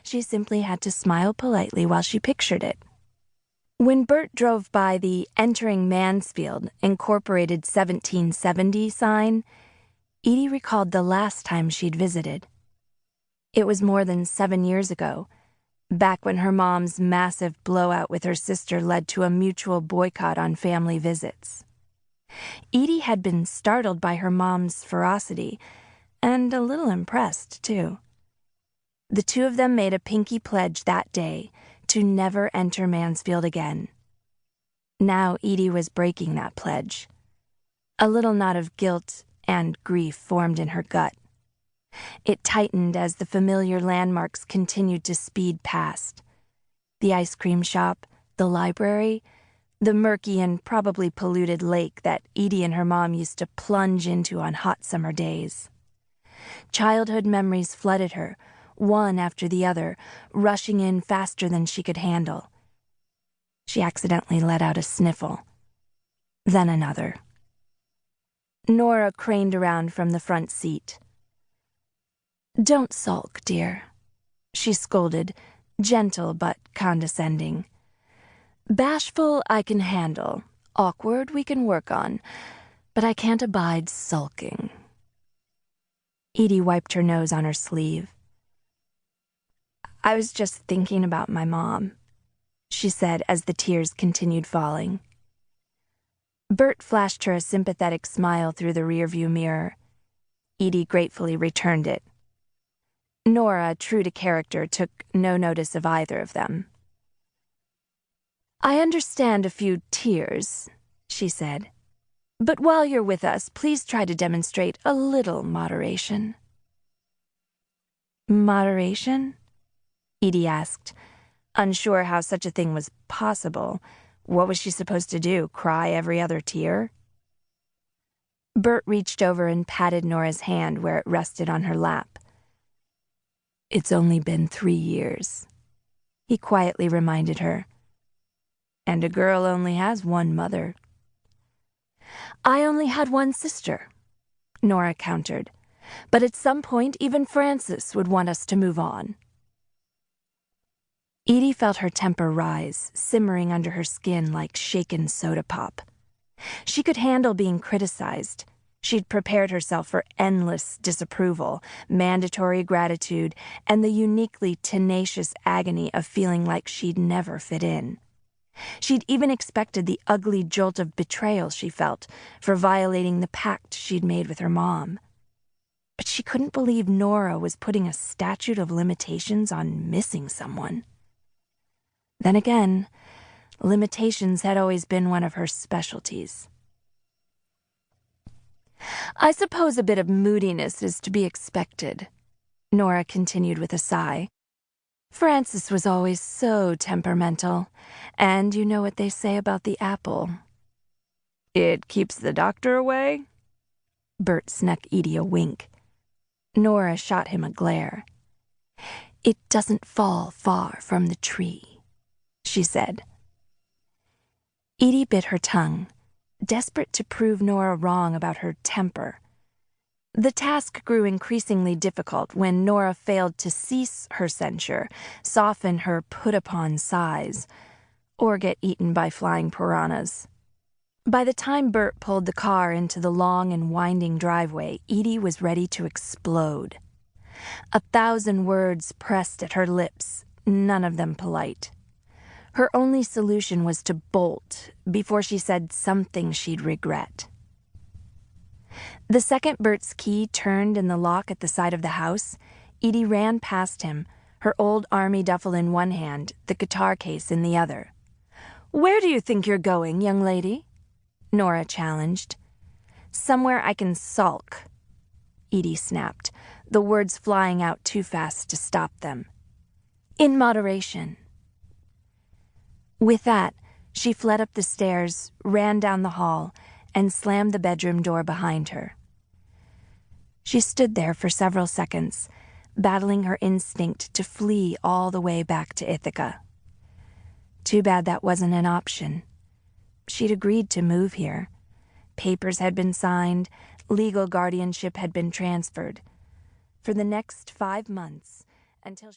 She simply had to smile politely while she pictured it. When Bert drove by the "Entering Mansfield, Incorporated 1770" sign, Edie recalled the last time she'd visited. It was more than 7 years ago, back when her mom's massive blowout with her sister led to a mutual boycott on family visits. Edie had been startled by her mom's ferocity, and a little impressed, too. The two of them made a pinky pledge that day to never enter Mansfield again. Now Edie was breaking that pledge. A little knot of guilt and grief formed in her gut. It tightened as the familiar landmarks continued to speed past. The ice cream shop, the library, the murky and probably polluted lake that Edie and her mom used to plunge into on hot summer days. Childhood memories flooded her, one after the other, rushing in faster than she could handle. She accidentally let out a sniffle. Then another. Nora craned around from the front seat. "Don't sulk, dear," she scolded, gentle but condescending. "Bashful I can handle, awkward we can work on, but I can't abide sulking." Edie wiped her nose on her sleeve. "I was just thinking about my mom," she said as the tears continued falling. Bert flashed her a sympathetic smile through the rearview mirror. Edie gratefully returned it. Nora, true to character, took no notice of either of them. "I understand a few tears," she said. "But while you're with us, please try to demonstrate a little moderation." "Moderation?" Edie asked, unsure how such a thing was possible. What was she supposed to do, cry every other tear? Bert reached over and patted Nora's hand where it rested on her lap. "It's only been 3 years," he quietly reminded her. "And a girl only has one mother." "I only had one sister," Nora countered. "But at some point, even Frances would want us to move on." Edie felt her temper rise, simmering under her skin like shaken soda pop. She could handle being criticized. She'd prepared herself for endless disapproval, mandatory gratitude, and the uniquely tenacious agony of feeling like she'd never fit in. She'd even expected the ugly jolt of betrayal she felt for violating the pact she'd made with her mom. But she couldn't believe Nora was putting a statute of limitations on missing someone. Then again, limitations had always been one of her specialties. "I suppose a bit of moodiness is to be expected," Nora continued with a sigh. "Frances was always so temperamental, and you know what they say about the apple." "It keeps the doctor away?" Bert snuck Edie a wink. Nora shot him a glare. "It doesn't fall far from the tree," she said. Edie bit her tongue, desperate to prove Nora wrong about her temper. The task grew increasingly difficult when Nora failed to cease her censure, soften her put-upon sighs, or get eaten by flying piranhas. By the time Bert pulled the car into the long and winding driveway, Edie was ready to explode. 1,000 words pressed at her lips, none of them polite. Her only solution was to bolt before she said something she'd regret. The second Bert's key turned in the lock at the side of the house, Edie ran past him, her old army duffel in one hand, the guitar case in the other. "Where do you think you're going, young lady?" Nora challenged. "Somewhere I can sulk," Edie snapped, the words flying out too fast to stop them. "In moderation." With that, she fled up the stairs, ran down the hall, and slammed the bedroom door behind her. She stood there for several seconds, battling her instinct to flee all the way back to Ithaca. Too bad that wasn't an option. She'd agreed to move here. Papers had been signed, legal guardianship had been transferred. For the next 5 months, until she